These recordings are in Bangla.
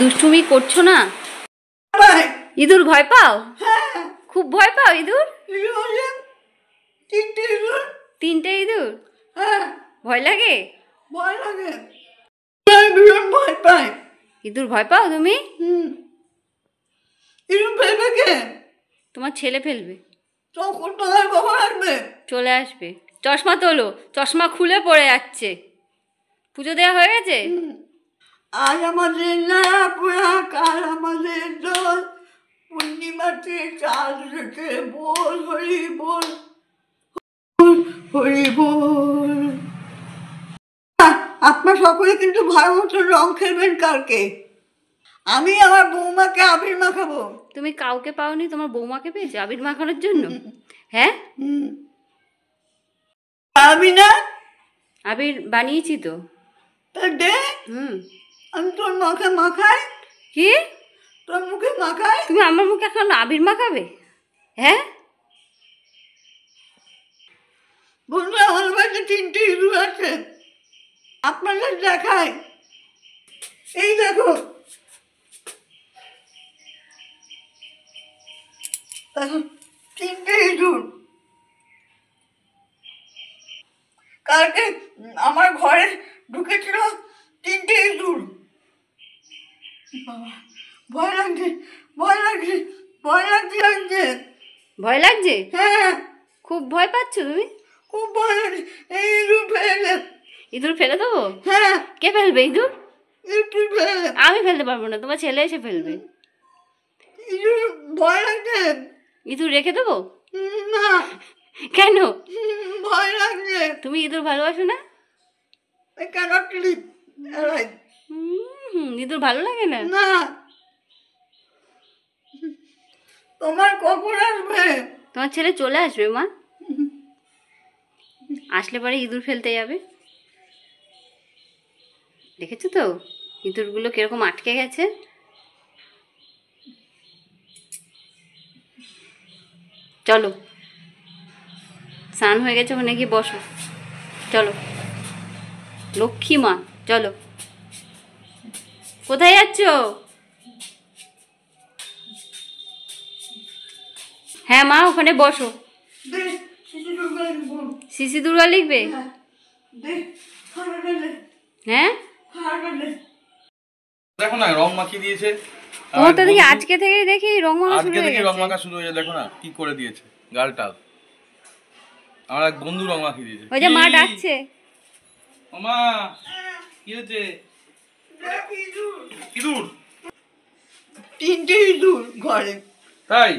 দুষ্টুমি করছো না? ইঁদুর ভয় পাও? খুব ভয় পাও ইঁদুর? তিনটে ইঁদুর? ভয় লাগে? ভয় লাগে, ভয় পাই। ইঁদুর ভয় পাও তুমি? ইঁদুর ফেলবে কে? তোমার ছেলে ফেলবে। কখন আসবে? চলে আসবে। চশমা তোলো, চশমা খুলে পড়ে যাচ্ছে। পুজো দেওয়া হয়ে গেছে? আজ আমাদের না পোড়া, কাল আমাদের দোল, পূর্ণিমাতে চাঁদ রেখে বল হরি বল, হরি বল। আপনার সকলে কিন্তু ভালো মতো রং খেলবেন কালকে। আমি আমার বৌমাকে আবির মাখাবো। তুমি কাউকে পাওনি, তোমার বৌমাকে পেয়েছো আবির মাখানোর জন্য? হ্যাঁ, আবি না? আবির বানিয়েছি তো। দে। আমি তোর মুখে মাখাই। কি? তোর মুখে মাখাই? তুমি আমার মুখে এখন আবির মাখাবে? হ্যাঁ বন্ধু, আমার বাড়িতে 3টে ইঁদুর আছে, আপনাদের দেখাই। এই দেখো, 3টে ইঁদুর। কালকে আমার ঘরে ঢুকেছিল 3টে ইঁদুর। ভয় লাগছে, ভয় লাগছে, ভয় লাগছে। ভয় লাগছে? হ্যাঁ, খুব ভয় পাচ্ছ তুমি? খুব ভয় লাগছে। এই ইঁদুর ফেলে। ইঁদুর ফেলে দেবো? হ্যাঁ। কে ফেলবে ইঁদুর? ইঁদুর ফেলে। আমি ফেলতে পারবো না, তোমার ছেলে এসে ফেলবে। ইঁদুর ভয় লাগছে। ইঁদুর রেখে দেবো? না। কেন? ভয় লাগছে। তুমি ইঁদুর ভালোবাসো না? I cannot live alive. ইঁদুর ভালো লাগে না? না। তোমার কখন আসবে? তোমার ছেলে চলে আসবে মা। আসলে পরে ইঁদুর ফেলতে যাবে। দেখেছো তো ইঁদুরগুলো কিরকম আটকে গেছে। চলো, স্নান হয়ে গেছে, ওখানে গিয়ে বসো। চলো লক্ষ্মী মা, চলো। কোথায় যাচ্ছ? হ্যাঁ মা, ওখানে বসো। সিসি দুর্গা লিখবে? হ্যাঁ, দেখো না রং মাখিয়ে দিয়েছে। তোমার তো দেখি আজকে থেকে দেখি রং মাখা শুরু হয়ে গেছে। রং মাখা শুরু হয়ে, দেখো না কি করে দিয়েছে গালটা। আমার এক বন্ধু রং মাখিয়ে দিয়েছে। ওই যে মা ডাকছে। ওমা, কি হয়েছে? ইঁদুর? 3টে ইঁদুর ঘরে। তাই?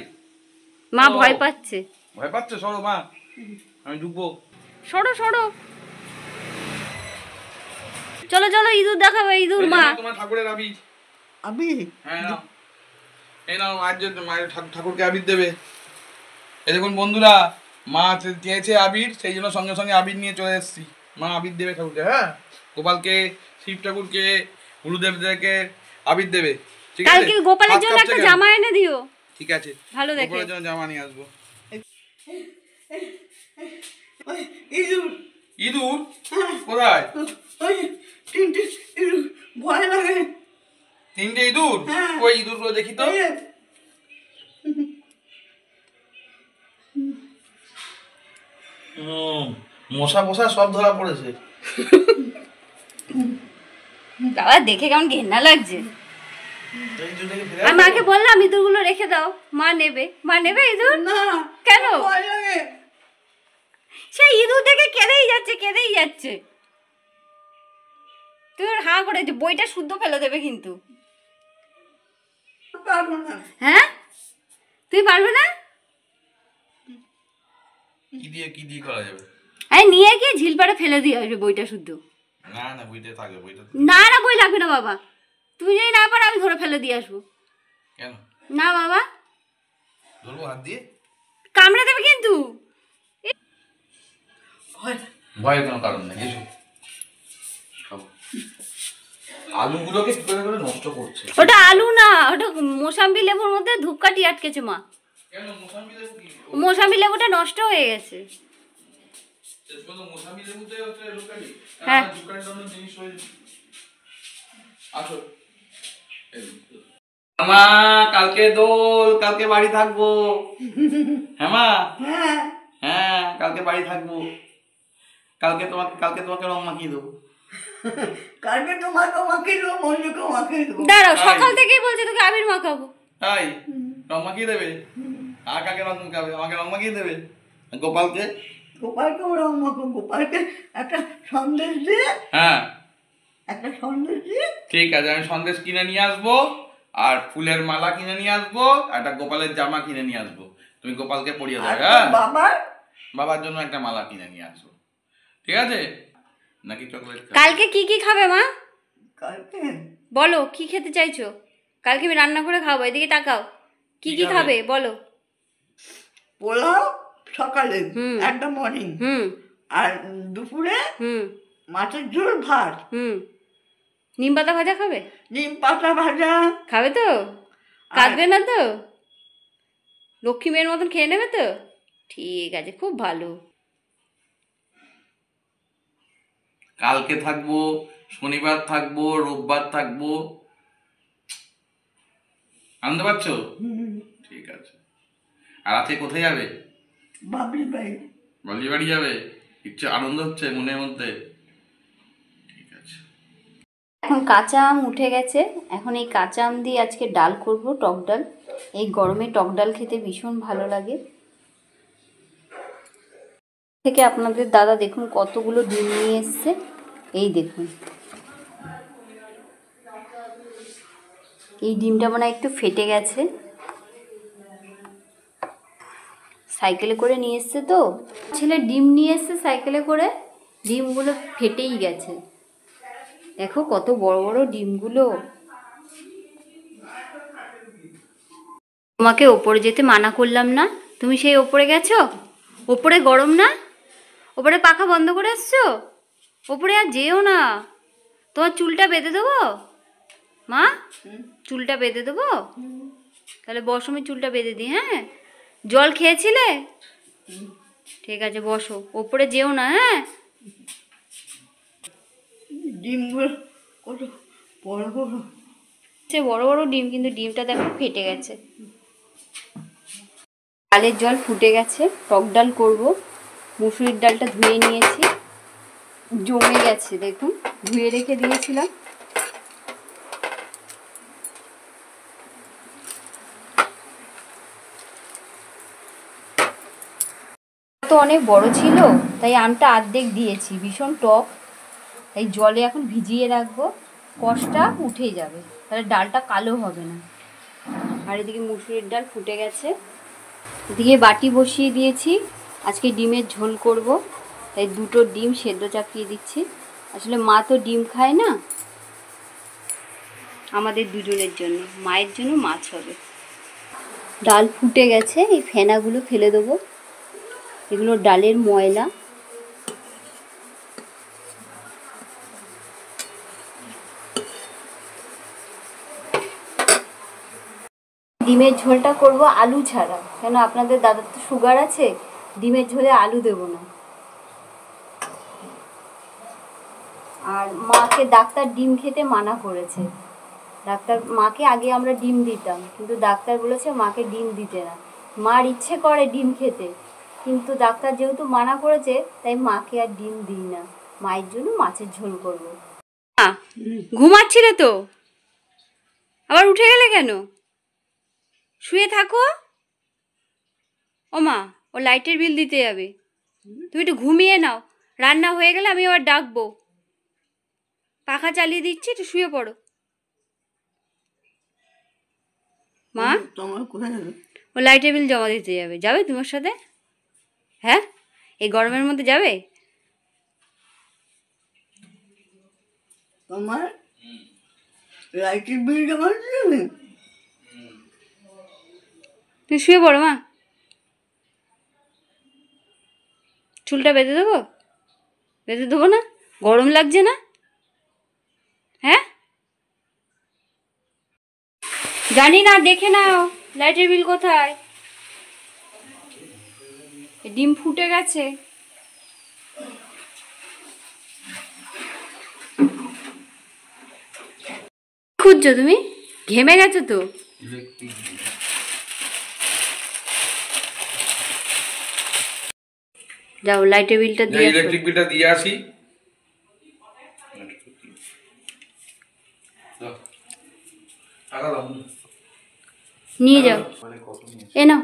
মা ভয় পাচ্ছে। ভয় পাচ্ছে? সরো মা, আমি ঢুকবো। সরো সরো, চলো চলো, ইঁদুর দেখাবে। ইঁদুর মা, তোমার ঠাকুরের আবির। আবির? হ্যাঁ নাও, এই নাও, আজ মায়ের ঠাকুরকে আবির দেবে। এই দেখুন বন্ধুরা, মা চেয়েছে আবির, সেই জন্য সঙ্গে সঙ্গে আবির নিয়ে চলে এসেছি। মা আবির দেবে ঠাকুরকে। হ্যাঁ, গোপালকে, শিব ঠাকুরকে, গুরুদেবদেরকে আবির দেবে। ঠিক আছে, কালকে গোপালের জন্য একটা জামা এনে দিও। ঠিক আছে, ভালো দেখে গোপালের জন্য জামা নিয়ে আসবো। ইঁদুর। ইঁদুর কোথায়? ওই 3টে ইঁদুর, ভয় লাগে। 3টে ইঁদুর? ওই ইঁদুরগুলো দেখি তো। মশা ফশা সব ধরা পড়েছে। বাবা দেখে কেমন ঘেন্না লাগছে। আমি মাকে বললাম ইঁদুরগুলো রেখে দাও, মা নেবে। মা নেবে ইঁদুর? না। কেন? ভয় লাগে। সেই ইঁদুর থেকে কেঁদেই যাচ্ছে, কেঁদেই যাচ্ছে। তুমি হাঁ করেছো, বইটা শুদ্ধ ফেলে দেবে কিন্তু। পারবো না। হ্যাঁ, তুমি পারবে না? কি দিয়ে করা যাবে? আরে নিয়ে গিয়ে ঝিলপাড়ে ফেলে দিয়ে আসবে বইটা শুদ্ধ। না না, বইটা থাকবে, বইটা। না না, বই লাগবে না বাবা। তুমি যদি না পারো আমি ধরে ফেলে দিয়ে আসবো। কেন? না বাবা, ধরবো হাত দিয়ে? কামড়ে দেবে কিন্তু। ভয়ের কোনো কারণ নেই, এসো। আলুগুলোকে কি করে নষ্ট করছে? ওটা আলু না, ওটা মোসাম্বি লেবুর মধ্যে ধূপকাঠি আটকেছে মা। কেন? মোসাম্বি লেবু কি? মোসাম্বি লেবুটা নষ্ট হয়ে গেছে। মোসাম্বি লেবুতে হচ্ছে ধূপকাঠি? হ্যাঁ, ধূপকাঠি ধরনের জিনিস হয়ে। আসো, মা কালকে দোল, কালকে বাড়ি থাকবো। হ্যাঁ মা, হ্যাঁ হ্যাঁ কালকে বাড়ি থাকবো। কালকে তোমাকে রং মাখিয়ে দেবো। কালকে তোমাকে দেবো, মঞ্জুকে মাখিয়ে দেবো। দাঁড়াও, সকাল থেকেই বলছে তোকে আবির মাখাবো। তাই রং মাখিয়ে দেবে? আর কাকে রং মাখাবে? আমাকে রং মাখিয়ে দেবে। গোপালকে রং মাখো। গোপালকে একটা সন্দেশ দিয়ে, হ্যাঁ একটা সন্দেশ দিয়ে। ঠিক আছে, আমি সন্দেশ কিনে নিয়ে আসবো, আর ফুলের মালা কিনে নিয়ে আসবো, আর একটা গোপালের জামা কিনে নিয়ে আসবো। তুমি গোপালকে পরিয়ে আর দেবে। হ্যাঁ, বাবার জন্য একটা মালা কিনে নিয়ে আসবো, ঠিক আছে? নাকি চকলেট? কালকে কি কি খাবে মা? কালকে বলো কি খেতে চাইছো? কালকে আমি রান্না করে খাবো। এদিকে তাকাও, কি কি খাবে বলো। পোলাও সকালে, হুম। একটা মর্নিং, হুম আর দুপুরে হুম মাছের ঝোল, ভাত, হুম নিম পাতা ভাজা খাবে? নিম পাতা ভাজা খাবে তো? কাঁদবে না তো? লক্ষ্মী মেয়ের মতন খেয়ে নেবে তো? ঠিক আছে, খুব ভালো। কালকে থাকবো, শনিবার থাকবো, রোববার থাকবো। আনন্দ পাচ্ছ? ঠিক আছে। আর আজকে কোথায় যাবে? বাবলি বাড়ি। বাবলি বাড়ি যাবে? ইচ্ছে আনন্দ হচ্ছে মনের মধ্যে? ঠিক আছে। এখন কাঁচা আম উঠে গেছে। এখন এই কাঁচা আম দিয়ে আজকে ডাল করব, টক ডাল। এই গরমে টক ডাল খেতে ভীষণ ভালো লাগে। থেকে আপনাদের দাদা দেখুন কতগুলো ডিম নিয়ে এসছে। এই দেখুন, এই ডিমটা মনে হয় একটু ফেটে গেছে। সাইকেলে করে নিয়ে এসছে তো, ছেলে ডিম নিয়ে এসছে সাইকেলে করে, ডিমগুলো ফেটেই গেছে। দেখো কত বড় বড় ডিমগুলো। তোমাকে ওপরে যেতে মানা করলাম না, তুমি সেই ওপরে গেছো? ওপরে গরম না? ওপরে পাখা বন্ধ করে আসছো? ওপরে আর যেও না, তোমার চুলটা বেঁধে দেবো মা, চুলটা বেঁধে দেবো। তাহলে বসো, আমি চুলটা বেঁধে দিই। হ্যাঁ, জল খেয়েছিলে? ঠিক আছে বসো, ওপরে যেও না। হ্যাঁ, ডিমগুলো কত বড় বড়, সে বড় বড় ডিম, কিন্তু ডিমটা দেখো ফেটে গেছে। ডালের জল ফুটে গেছে, টক ডাল করবো। মুসুরির ডালটা ধুয়ে নিয়েছি, জমে গেছে দেখুন, ধুয়ে রেখে দিয়েছিলাম। তো অনেক বড় ছিল, তাই আমটা অর্ধেক দিয়েছি, ভীষণ টক, তাই জলে এখন ভিজিয়ে রাখবো। কষটা উঠে যাবে, তাহলে ডালটা কালো হবে না। আর এদিকে মুসুরির ডাল ফুটে গেছে, এদিকে বাটি বসিয়ে দিয়েছি। আজকে ডিমের ঝোল করব, তাই দুটো ডিম সেদ্ধ চাপিয়ে দিচ্ছি। আসলে মা তো ডিম খায় না, আমাদের দুজনের জন্য, মায়ের জন্য মাছ হবে। ডাল ফুটে গেছে, এই ফেনাগুলো ফেলে দেবো, এগুলো ডালের ময়লা। ডিমের ঝোলটা করব আলু ছাড়া, কেন আপনাদের দাদার তো সুগার আছে, ডিমের ঝোলে আলু দেব না। আর মাকে ডাক্তার ডিম খেতে মানা করেছে। মাকে আগে আমরা ডিম দিতাম, কিন্তু ডাক্তার বলেছে মাকে ডিম দিতে না। মার ইচ্ছে করে ডিম খেতে, কিন্তু ডাক্তার যেহেতু মানা করেছে, তাই মাকে আর ডিম দিই না। মায়ের জন্য মাছের ঝোল করব। ঘুমাচ্ছিলে তো, আবার উঠে গেলে কেন? শুয়ে থাকো। ও মা, ও লাইটের বিল দিতে যাবে, তুমি একটু ঘুমিয়ে নাও। রান্না হয়ে গেলে আমি আবার ডাকবো। পাখা চালিয়ে দিচ্ছি, একটু শুয়ে পড়ো মা। তোমার কোথায় যাবে? ও লাইটের বিল জমা দিতে যাবে। যাবে তোমার সাথে? হ্যাঁ, এই গরমের মধ্যে যাবে? তোমার লাইটের বিল জমা দিতে যাবে? তুমি শুয়ে পড়ো মা। চুলটা বেঁধে দেবো? বেঁধে দেবো না? গরম লাগছে না? হ্যাঁ, জানি না, দেখে নাও লাইটের বিল কোথায়। ডিম ফুটে গেছে। খুঁজছো তুমি? ঘেমে গেছো তো? যাও লাইটের বিলটা দিয়ে ইলেকট্রিক বিলটা দিয়ে আসি। নিয়ে যাও, এ নাও।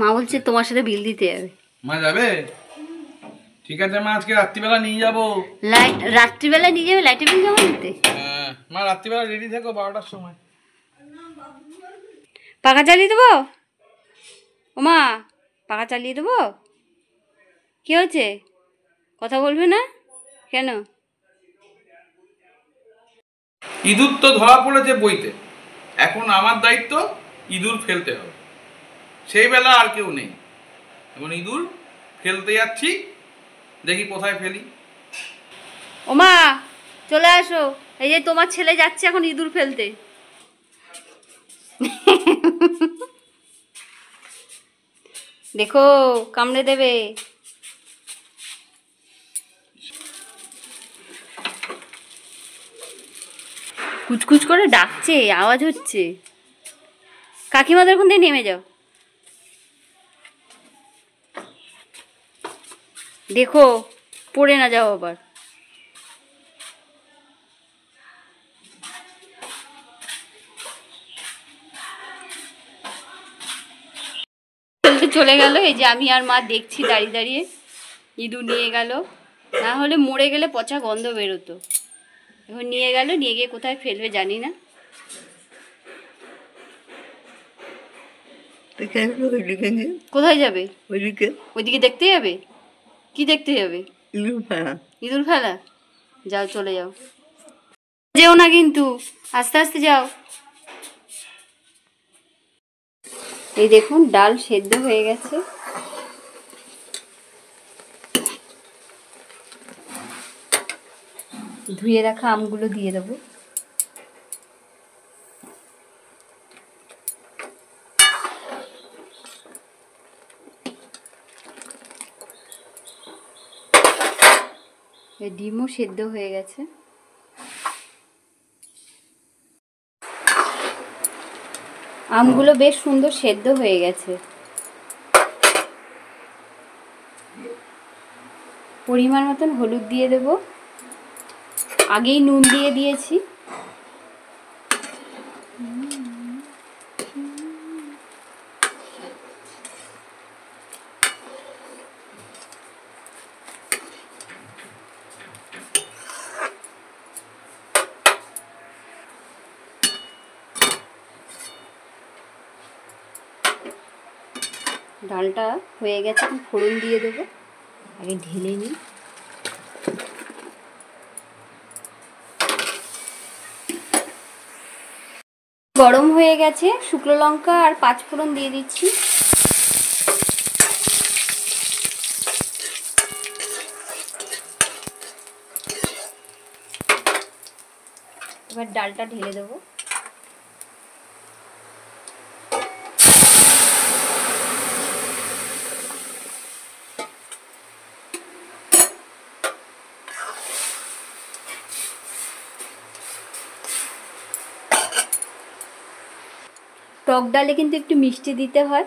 মা বলছে তোমার সাথে বিল দিতে যাবে। মা যাবে? ঠিক আছে মা, আজকে রাত্রিবেলা নিয়ে যাবো। রাত্রিবেলা নিয়ে যাবে লাইটের বিল জমা দিতে? হ্যাঁ মা, রাত্রিবেলা রেডি থেকো 12টার সময়। পাখা চালিয়ে দেবো? ও মা, পাখা চালিয়ে দেবো? কি হচ্ছে, কথা বলবে না কেন? ইঁদুর তো ধরা পড়েছে বইতে, এখন আমার দায়িত্ব ইঁদুর ফেলতে হবে। সেই বেলা আর কেউ নেই, এখন ইঁদুর ফেলতে যাচ্ছি, দেখি কোথায় ফেলি। ও মা, চলে আসো, এই যে তোমার ছেলে যাচ্ছে এখন ইঁদুর ফেলতে। দেখো কামড়ে দেবে। কুচকুচ করে ডাকছে, আওয়াজ হচ্ছে। কাকিমাদের ওখান থেকে নেমে যাও, দেখো পড়ে না যাও আবার। চলে গেল, এই যে আমি আর মা দেখছি দাঁড়িয়ে দাঁড়িয়ে। ইঁদুর নিয়ে গেল, না হলে মরে গেলে পচা গন্ধ বেরোতো। এখন নিয়ে গেল, নিয়ে গিয়ে কোথায় ফেলবে জানি না। কোথায় যাবে? ওইদিকে দেখতে যাবে? কি দেখতে যাবে? ইঁদুর ফেলা? যাও, চলে যাও, যেও না কিন্তু, আস্তে আস্তে যাও। এই দেখুন ডাল সেদ্ধ হয়ে গেছে। ধুয়ে রাখা আমগুলো দিয়ে দেবো। ডিমও সেদ্ধ হয়ে গেছে। আমগুলো বেশ সুন্দর সেদ্ধ হয়ে গেছে। পরিমাণ মতন হলুদ দিয়ে দেব, আগেই নুন দিয়ে দিয়েছি। ডালটা হয়ে গেছে, এখন ফোড়ন দিয়ে দেবো। আগে ঢেলে নিই। গরম হয়ে গেছে, শুকনো লঙ্কা আর 5 ফোড়ন দিয়ে দিচ্ছি। এবার ডালটা ঢেলে দেবো। টক ডালে কিন্তু একটু মিষ্টি দিতে হয়,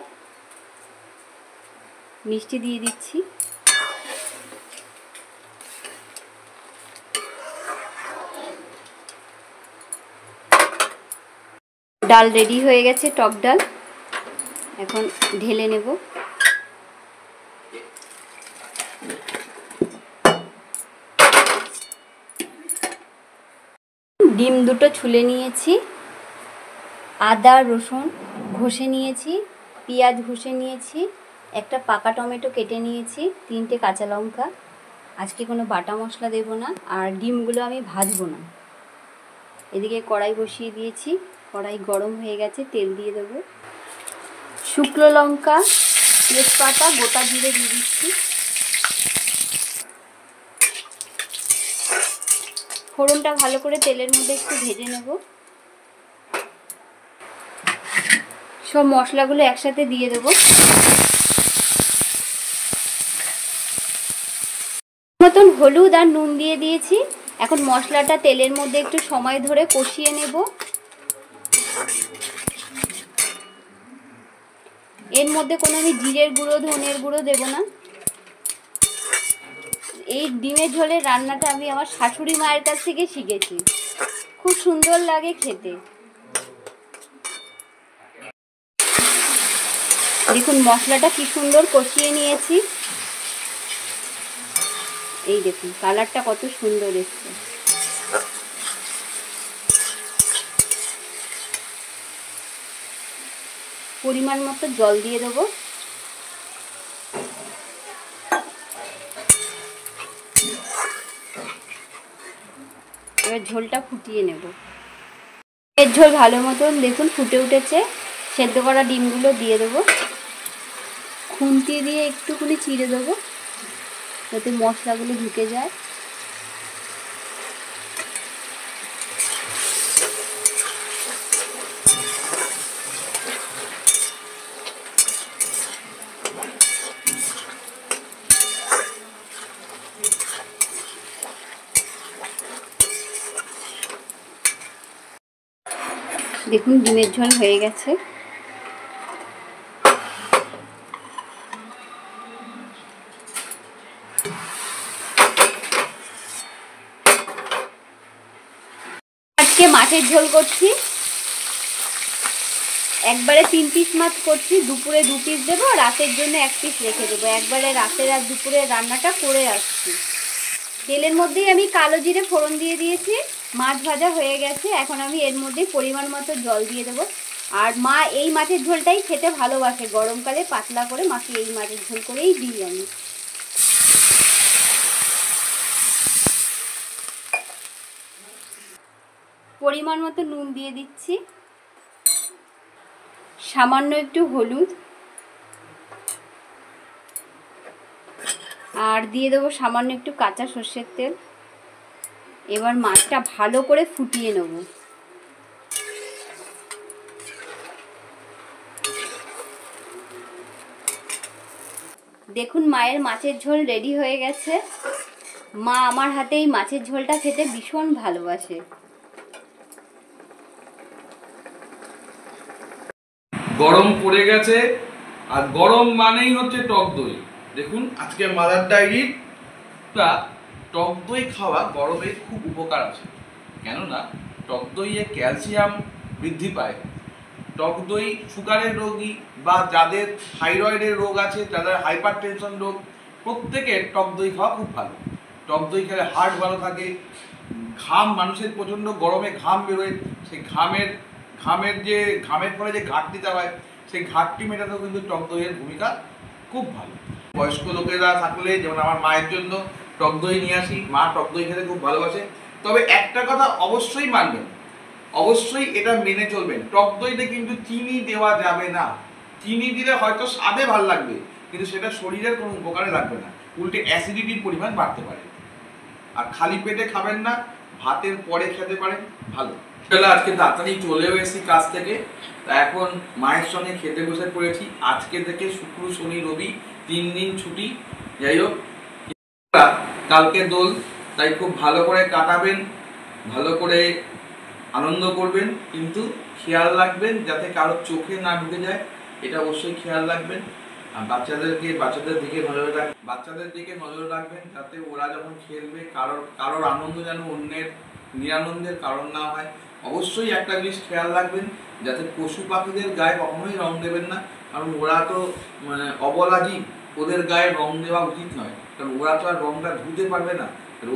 মিষ্টি দিয়ে দিচ্ছি। ডাল রেডি হয়ে গেছে, টক ডাল। এখন ঢেলে নেব। ডিম দুটো ছুলে নিয়েছি, আদা রসুন ঘষে নিয়েছি, পেঁয়াজ ঘষে নিয়েছি, একটা পাকা টমেটো কেটে নিয়েছি, 3টে কাঁচা লঙ্কা। আজকে কোনো বাটা মশলা দেব না, আর ডিমগুলো আমি ভাজবো না। এদিকে কড়াই বসিয়ে দিয়েছি, কড়াই গরম হয়ে গেছে, তেল দিয়ে দেবো। শুকনো লঙ্কা, তেজপাতা, গোটা জিরে দিয়ে দিচ্ছি। ফোড়নটা ভালো করে তেলের মধ্যে একটু ভেজে নেব। সব মশলাগুলো একসাথে দিয়ে দেবো। মতন হলুদ আর নুন দিয়ে দিয়েছি। এখন মশলাটা তেলের মধ্যে একটু সময় ধরে কষিয়ে নেব। এর মধ্যে কোনো আমি জিরের গুঁড়ো ধনের গুঁড়ো দেবো না। এই ডিমের ঝোলের রান্নাটা আমি আমার শাশুড়ি মায়ের কাছ থেকে শিখেছি, খুব সুন্দর লাগে খেতে। দেখুন মশলাটা কি সুন্দর কষিয়ে নিয়েছি। এই দেখুন কালারটা কত সুন্দর এসছে। পরিমাণ মতো জল দিয়ে দেবো। এবার ঝোলটা ফুটিয়ে নেব। এর ঝোল ভালো মতন দেখুন ফুটে উঠেছে। সেদ্ধ করা ডিমগুলো দিয়ে দেবো। খুন্তি দিয়ে একটুখানি চিড়ে দেবো যাতে মশলাগুলো ঢুকে যায়। দেখুন ডিমের ঝোল হয়ে গেছে। আজকে মাছের ঝোল করছি, একবারে 3 পিস মাছ করছি। দুপুরে 2 পিস দেবো, রাতের জন্য 1 পিস রেখে দেবো। একবারে রাতের আর দুপুরে রান্নাটা করে আসছি। তেলের মধ্যেই আমি কালো জিরে ফোড়ন দিয়ে দিয়েছি। মাছ ভাজা হয়ে গেছে। এখন আমি এর মধ্যে পরিমাণ মতো জল দিয়ে দেবো। আর মা এই মাছের ঝোলটাই খেতে ভালোবাসে। গরমকালে পাতলা করে মাকে এই মাছের ঝোল করেই দিই আমি। পরিমাণ মতো নুন দিয়ে দিচ্ছি, সামান্য একটু হলুদ, আর দিয়ে দেবো সামান্য একটু কাঁচা সর্ষের তেল। এবার মাছটা ভালো করে ফুটিয়ে নেব। দেখুন মায়ের মাছের ঝোল রেডি হয়ে গেছে। মা আমার হাতে এই মাছের ঝোলটা খেতে ভীষণ ভালোবাসে। গরম পড়ে গেছে, আর গরম মানেই হচ্ছে টক দই। দেখুন আজকে মাদার ডায়েরির টক দই খাওয়া গরমে খুব উপকার আছে। কেননা টক দইয়ে ক্যালসিয়াম বৃদ্ধি পায়। টক দই সুগারের রোগী বা যাদের থাইরয়েডের রোগ আছে, যাদের হাইপার টেনশন রোগ, প্রত্যেকের টক দই খাওয়া খুব ভালো। টক দই খেলে হার্ট ভালো থাকে। ঘাম, মানুষের প্রচণ্ড গরমে ঘাম বেরোয়, সেই ঘামের ফলে যে ঘাটতিটা হয়, সেই ঘাটতি মেটাতেও কিন্তু টক দইয়ের ভূমিকা খুব ভালো। বয়স্ক লোকেরা থাকলে, যেমন আমার মায়ের জন্য টক দই নিয়ে আসি। মা টক দই খেতে খুব ভালোবাসে। তবে একটা কথা অবশ্যই মানবেন, অবশ্যই এটা মেনে চলবেন, টক দইতে কিন্তু চিনি দেওয়া যাবে না। চিনি দিলে হয়তো স্বাদে ভালো লাগবে, কিন্তু সেটা শরীরের কোনো উপকারে লাগবে না, উল্টে অ্যাসিডিটির পরিমাণ বাড়তে পারে। আর খালি পেটে খাবেন না, ভাতের পরে খেতে পারেন, ভালো। আজকে তাড়াতাড়ি চলেও এসেছি কাজ থেকে, তা এখন মায়ের সঙ্গে খেতে বসে পড়েছি। আজকে থেকে শুক্র শনি রবি 3 দিন ছুটি। যাই হোক, কালকে দোল, তাই খুব ভালো করে কাটাবেন, ভালো করে আনন্দ করবেন, কিন্তু খেয়াল রাখবেন যাতে কারোর চোখে না ঢুকে যায়, এটা অবশ্যই খেয়াল রাখবেন। আর বাচ্চাদের দিকে নজর রাখবেন, যাতে ওরা যখন খেলবে কারোর আনন্দ যেন অন্যের নিরানন্দের কারণ না হয়। অবশ্যই একটা জিনিস খেয়াল রাখবেন, যাতে পশু পাখিদের গায়ে কখনোই রং দেবেন না, কারণ ওরা তো অবলা জীব, ওদের গায়ে রং দেওয়া উচিত নয়, কারণ ওরা তো আর রংটা ধুতে পারবে না।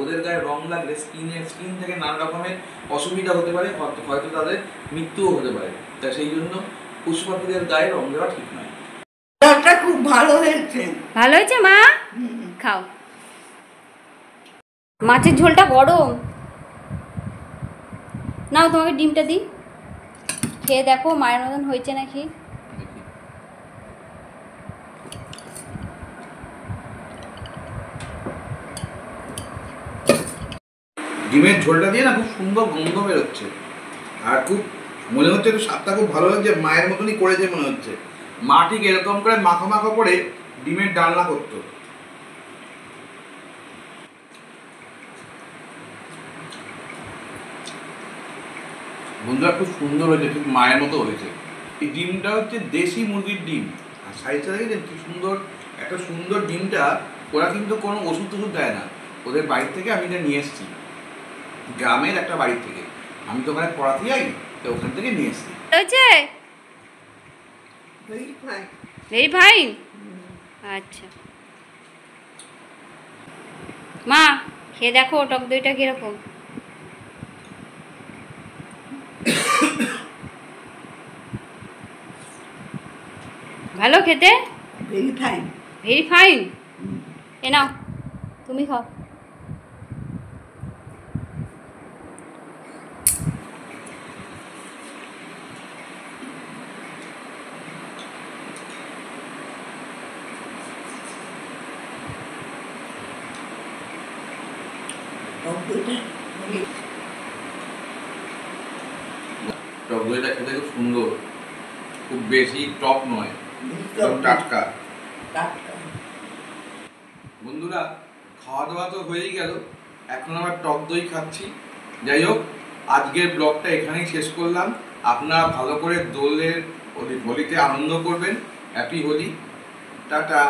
ওদের গায়ে রং লাগলে স্কিন থেকে নানা রকমের অসুবিধা হতে পারে, হয়তো তাদের মৃত্যুও হতে পারে। তাই সেই জন্য পশু পাখিদের গায়ে রং দেওয়া ঠিক নয়। খুব ভালো হয়েছে। ভালো হয়েছে মা, খাও। মাছের ঝোলটা গরম, নাও তোমাকে ডিমটা দিই, খেয়ে দেখো মায়ের মতন হয়েছে নাকি। ডিমের ঝোলটা দিয়ে না খুব সুন্দর গন্ধ বেরোচ্ছে, আর খুব মনে হচ্ছে একটু স্বাদটা খুব ভালো লাগছে, মায়ের মতনই করেছে মনে হচ্ছে। মা ঠিক এরকম করে মাখো মাখো করে ডিমের ডালনা করতো। বন্ধুরা খুব সুন্দর হয়েছে, ঠিক মায়ের মতো হয়েছে। এই ডিমটা হচ্ছে দেশি মুরগির ডিম, আর সাইজটা দেখেছেন কি সুন্দর, একটা সুন্দর ডিমটা। ওরা কিন্তু কোনো ওষুধ টষুধ দেয় না, ওদের বাড়ি থেকে আমি এটা নিয়ে এসেছি, গ্রামের একটা বাড়ি থেকে। আমি তো ওখানে পড়াতে যাই, তো ওখান থেকে নিয়ে এসেছি। হয়েছে Very fine. Very fine. আচ্ছা মা খেয়ে দেখো টক দইটা কিরকম। ভালো খেতে, Very fine. Very fine. এ নাও তুমি খাও। টক দইটা টক দইটা খেতে খুব সুন্দর, খুব বেশি টক নয়, একদম টাটকা। টাটকা। বন্ধুরা খাওয়া দাওয়া তো হয়েই গেল, এখন আবার টক দই খাচ্ছি। যাই হোক, আজকের ব্লগটা এখানেই শেষ করলাম। আপনারা ভালো করে দোলের হোলিতে আনন্দ করবেন। Happy Holi, tata.